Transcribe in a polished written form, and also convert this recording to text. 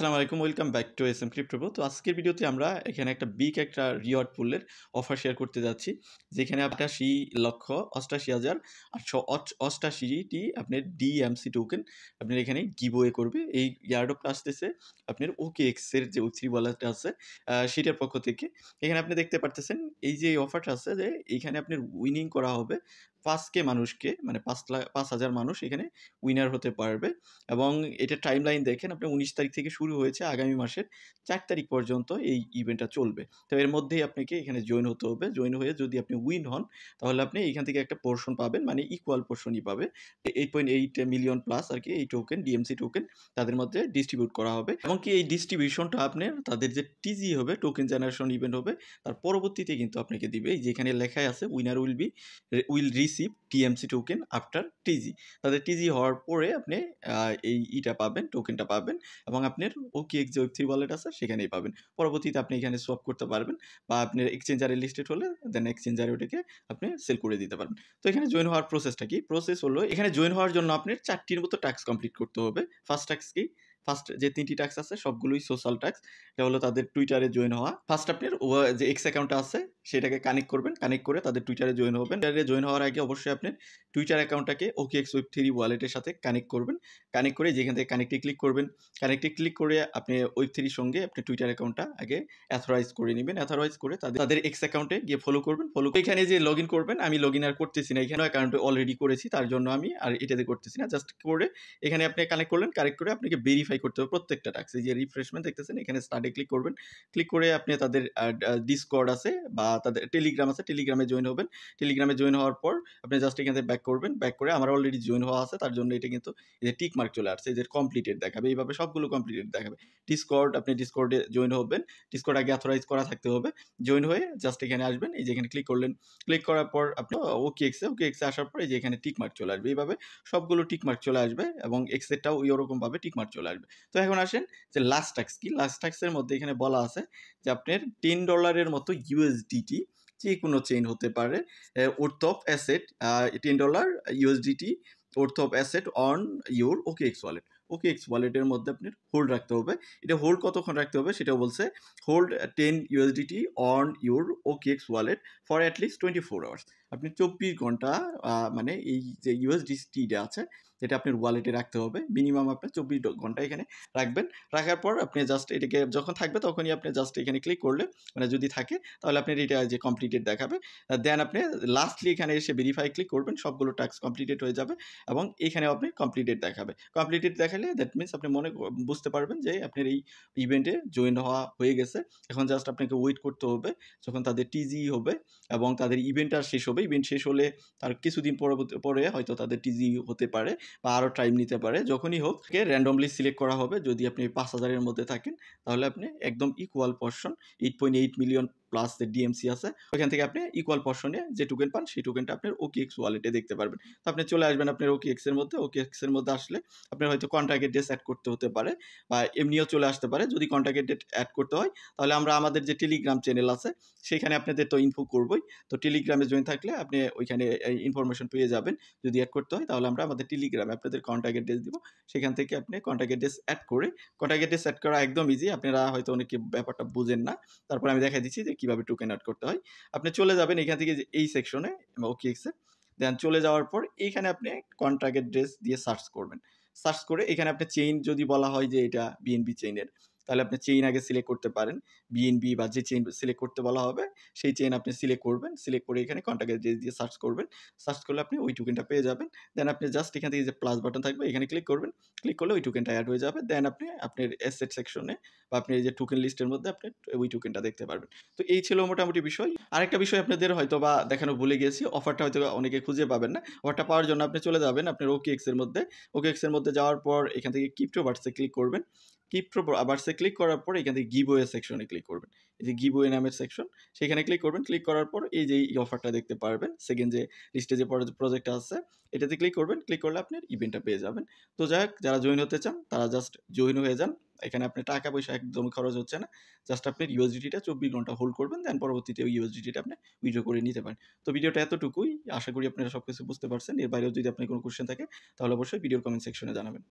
আসসালামু আলাইকুম, welcome back to SM crypto. তো আজকের ভিডিওতে আমরা এখানে একটা রিওয়ার্ড পুলের অফার শেয়ার করতে যাচ্ছি, যেখানে 88,88,888টি আপনার ডিএমসি টোকেন আপনার এখানে গিভওয়ে করবে। এই ইয়ারড্রপটা আসতেছে আপনার OKX এর যে ওয়েব3 ওয়ালেটটা আছে সেটার পক্ষ থেকে। এখানে আপনি দেখতে পারতেছেন এই যে অফারটা আছে, যে এইখানে আপনার উইনিং করা হবে 5K মানুষকে, মানে 5,000 মানুষ এখানে উইনার হতে পারবে। এবং এটা টাইমলাইন দেখেন, আপনার 19 তারিখ থেকে শুরু হয়েছে, আগামী মাসের 4 তারিখ পর্যন্ত এই ইভেন্টটা চলবে। তো এর মধ্যেই আপনাকে এখানে জয়েন হতে হবে। জয়েন হয়ে যদি আপনি উইন হন, তাহলে আপনি এখান থেকে একটা পোর্শন পাবেন, মানে ইকুয়াল পোর্শনই পাবে। 8.8 মিলিয়ন প্লাস আর কি এই টোকেন, ডিএমসি টোকেন তাদের মধ্যে ডিস্ট্রিবিউট করা হবে। এবং কি এই ডিস্ট্রিবিউশনটা আপনার তাদের যে টিজি হবে, টোকেন জেনারেশন ইভেন্ট হবে, তার পরবর্তীতে কিন্তু আপনাকে দিবে। এই যেখানে লেখাই আছে winner will receive TMC token after টিজি। তাদের টিজি হওয়ার পরে আপনি এইটা পাবেন, টোকেনটা পাবেন, এবং আপনার OKX যে ওয়েব3 ওয়ালেট আছে সেখানেই পাবেন। পরবর্তীতে আপনি এখানে সোয়াপ করতে পারবেন, বা আপনার এক্সচেঞ্জারে লিস্টেড হলে দেন এক্সচেঞ্জারে ওটাকে আপনি সেল করে দিতে পারবেন। তো এখানে জয়েন হওয়ার প্রসেসটা কি? প্রসেস হলো, এখানে জয়েন হওয়ার জন্য আপনার 4টির মতো টাস্ক কমপ্লিট করতে হবে। ফার্স্ট টাস্ক কি? ফার্স্ট যে 3টি টাস্ক আছে সবগুলোই সোশ্যাল টাস্ক। এটা হলো তাদের টুইটারে জয়েন হওয়া। ফার্স্ট আপনার যে এক্স অ্যাকাউন্টটা আছে সেটাকে কানেক্ট করবেন, কানেক্ট করে তাদের টুইটারে জয়েন হবেন। টুইটারে জয়েন হওয়ার আগে অবশ্যই আপনার টুইটার অ্যাকাউন্টটাকে OKX ওয়েব3 ওয়ালেটের সাথে কানেক্ট করবেন। কানেক্ট করে যেখান থেকে কানেক্টে ক্লিক করবেন, কানেক্টে ক্লিক করে আপনি ওয়েব3 সঙ্গে আপনি টুইটার অ্যাকাউন্টটা আগে অ্যাথরাইজ করে নেবেন। অ্যাথরাইজ করে তাদের এক্স অ্যাকাউন্টে গিয়ে ফলো করবেন। এখানে যে লগ ইন করবেন, আমি লগ ইন আর করতেছি না, এখানে অ্যাকাউন্টে অলরেডি করেছি, তার জন্য আমি আর এটাতে করতেছি না। জাস্ট করে এখানে আপনি কানেক্ট করলেন, কানেক্ট করে আপনাকে ভেরিফাই করতে হবে প্রত্যেকটা টাস্ক। এই যে রিফ্রেশমেন্ট দেখতেছেন, এখানে স্টার্টে ক্লিক করবেন। ক্লিক করে আপনি তাদের ডিসকর্ড আছে বা তাদের টেলিগ্রাম আছে, টেলিগ্রামে জয়েন হবেন। টেলিগ্রামে জয়েন হওয়ার পর আপনি জাস্ট এখান থেকে ব্যাক করবেন। ব্যাক করে আমার অলরেডি জয়েন হওয়া আছে, তার জন্য এটা কিন্তু এই যে টিক মার্ক চলে আসছে, এই যে কমপ্লিটেড দেখাবে, এইভাবে সবগুলো কমপ্লিটেড দেখাবে। ডিসকর্ড, আপনি ডিসকর্ডে জয়েন হবেন। ডিসকর্ড আগে অথরাইজ করা থাকতে হবে। জয়েন হয়ে জাস্ট এখানে আসবেন, এই যে এখানে ক্লিক করলেন। ক্লিক করার পর আপনি ওকেএক্সে আসার পর এই যে এখানে টিক মার্ক চলে আসবে, এইভাবে সবগুলো টিক মার্ক চলে আসবে, এবং এক্সেটটাও ওইরকমভাবে টিক মার্ক চলে আসবে। তো এখন আসেন যে লাস্ট ট্যাক্স কি? লাস্ট ট্যাক্সের মধ্যে এখানে বলা আছে যে আপনার $10 মতো ইউএসডিটি, যে কোনো চেইন হতে পারে, worth of asset, $10 USDT worth of asset on your OKX wallet. OKX ওয়ালেটের মধ্যে আপনার হোল্ড রাখতে হবে। এটা হোল্ড কতক্ষণ রাখতে হবে সেটাও বলছে। Hold 10 USDT on your OKX wallet for at least 24 hours. আপনি 24 ঘন্টা মানে এই যে ইউএসডিটিটা আছে এটা আপনার ওয়ালেটে রাখতে হবে। মিনিমাম আপনার 24 ঘন্টা এখানে রাখবেন। রাখার পর আপনি জাস্ট এটাকে যখন থাকবে তখনই আপনি জাস্ট এখানে ক্লিক করলে, মানে যদি থাকে তাহলে আপনার এটা যে কমপ্লিটেড দেখাবে। দেন আপনি লাস্টলি এখানে এসে ভেরিফাই ক্লিক করবেন, সবগুলো টাস্ক কমপ্লিটেড হয়ে যাবে, এবং এখানে আপনি কমপ্লিটেড দেখাবে। কমপ্লিটেড দেখালে দ্যাট মিনস আপনি বুঝতে পারবেন যে আপনার এই ইভেন্টে জয়েন হওয়া হয়ে গেছে। এখন জাস্ট আপনাকে ওয়েট করতে হবে যখন তাদের টিজি হবে এবং তাদের ইভেন্টটা শেষ হবে। ইভেন্ট শেষ হলে তার কিছুদিন পরে হয়তো তাদের টিজি হতে পারে বা আরও টাইম নিতে পারে। যখনই হোক র্যান্ডমলি সিলেক্ট করা হবে। যদি আপনি 5,000-এর মধ্যে থাকেন তাহলে আপনি একদম ইকুয়াল পোর্শন 8.8 মিলিয়ন প্লাস যে ডিএমসি আছে ওইখান থেকে আপনি ইকুয়াল পোর্শনে যে টোকেন পান সেই টোকেনটা আপনার OKX ওয়ালেটে দেখতে পারবেন। তো আপনি চলে আসবেন আপনার OKX এর মধ্যে। OKX এর মধ্যে আসলে আপনার হয়তো কন্ট্রাক্ট অ্যাড্রেস অ্যাড করতে হতে পারে, বা এমনিও চলে আসতে পারে। যদি কন্ট্রাক্ট অ্যাড্রেস অ্যাড করতে হয় তাহলে আমরা আমাদের যে টেলিগ্রাম চ্যানেল আছে সেখানে আপনাদের তো ইনফো করবই। তো টেলিগ্রামে জয়েন থাকলে আপনি ওইখানে ইনফরমেশন পেয়ে যাবেন। যদি অ্যাড করতে হয় তাহলে আমরা আমাদের টেলিগ্রামে আপনাদের কন্ট্রাক্ট অ্যাড্রেস দিব, সেখান থেকে আপনি কন্ট্রাক্ট অ্যাড্রেস অ্যাড করে, কন্ট্রাক্ট অ্যাড্রেস অ্যাড করা একদম ইজি। আপনারা হয়তো অনেকে ব্যাপারটা বুঝেন না, তারপর আমি দেখাই দিচ্ছি যে কীভাবে টোকেন অ্যাড করতে হয়। আপনি চলে যাবেন এখান থেকে যে এই সেকশনে OKX-এ, দেন চলে যাওয়ার পর এইখানে আপনি কন্ট্রাক্ট অ্যাড্রেস দিয়ে সার্চ করবেন। সার্চ করে এখানে আপনি চেইন যদি বলা হয় যে এটা বিএনবি চেইনের, তাহলে আপনি চেইন আগে সিলেক্ট করতে পারেন। বিএনবি বা যে চেইন সিলেক্ট করতে বলা হবে সেই চেইন আপনি সিলেক্ট করবেন। সিলেক্ট করে এখানে কন্ট্রাক্ট অ্যাড্রেস দিয়ে সার্চ করবেন। সার্চ করলে আপনি ওই টোকেনটা পেয়ে যাবেন। দেন আপনি জাস্ট এখান থেকে যে প্লাস বাটন থাকবে এখানে ক্লিক করবেন। ক্লিক করলে ওই টোকেনটা অ্যাড হয়ে যাবে। দেন আপনি আপনার অ্যাসেট সেকশনে বা আপনি এই যে টোকেন লিস্টের মধ্যে আপনি ওই টোকেনটা দেখতে পারবেন। তো এই ছিল মোটামুটি বিষয়। আরেকটা বিষয় আপনাদের হয়তো বা দেখানো ভুলে গিয়েছি, অফারটা হয়তো অনেকে খুঁজে পাবেন না। অফারটা পাওয়ার জন্য আপনি চলে যাবেন আপনার OKX এর মধ্যে। OKX এর মধ্যে যাওয়ার পর এখান থেকে ক্রিপ্টোবার্টসে ক্লিক করবেন। ক্রিপ্টোবার্টসে ক্লিক করার পর এখান থেকে গিভওয়ে সেকশনে ক্লিক করবেন। এই যে গিভওয়ে নামের সেকশন, সেখানে ক্লিক করবেন। ক্লিক করার পর এই যে এই অফারটা দেখতে পারবেন। সেকেন্ড যে লিস্টে যে প্রজেক্ট আছে এটাতে ক্লিক করবেন। ক্লিক করলে আপনার ইভেন্টটা পেয়ে যাবেন। তো যাই হোক, যারা জয়েন হতে চান তারা জাস্ট জয়েন হয়ে যান। এখানে আপনার টাকা পয়সা একদমই খরচ হচ্ছে না। জাস্ট আপনার ইউএসডিটিটা 24 ঘন্টা হোল্ড করবেন, দেন পরবর্তীতে ওই ইউএসডিটিটা আপনি উইথড্র করে নিতে পারেন। তো ভিডিওটা এতটুকুই। আশা করি আপনারা সবকিছু বুঝতে পারছেন। এর বাইরেও যদি আপনার কোনো কোয়েশ্চেন থাকে তাহলে অবশ্যই ভিডিওর কমেন্ট সেকশনে জানাবেন।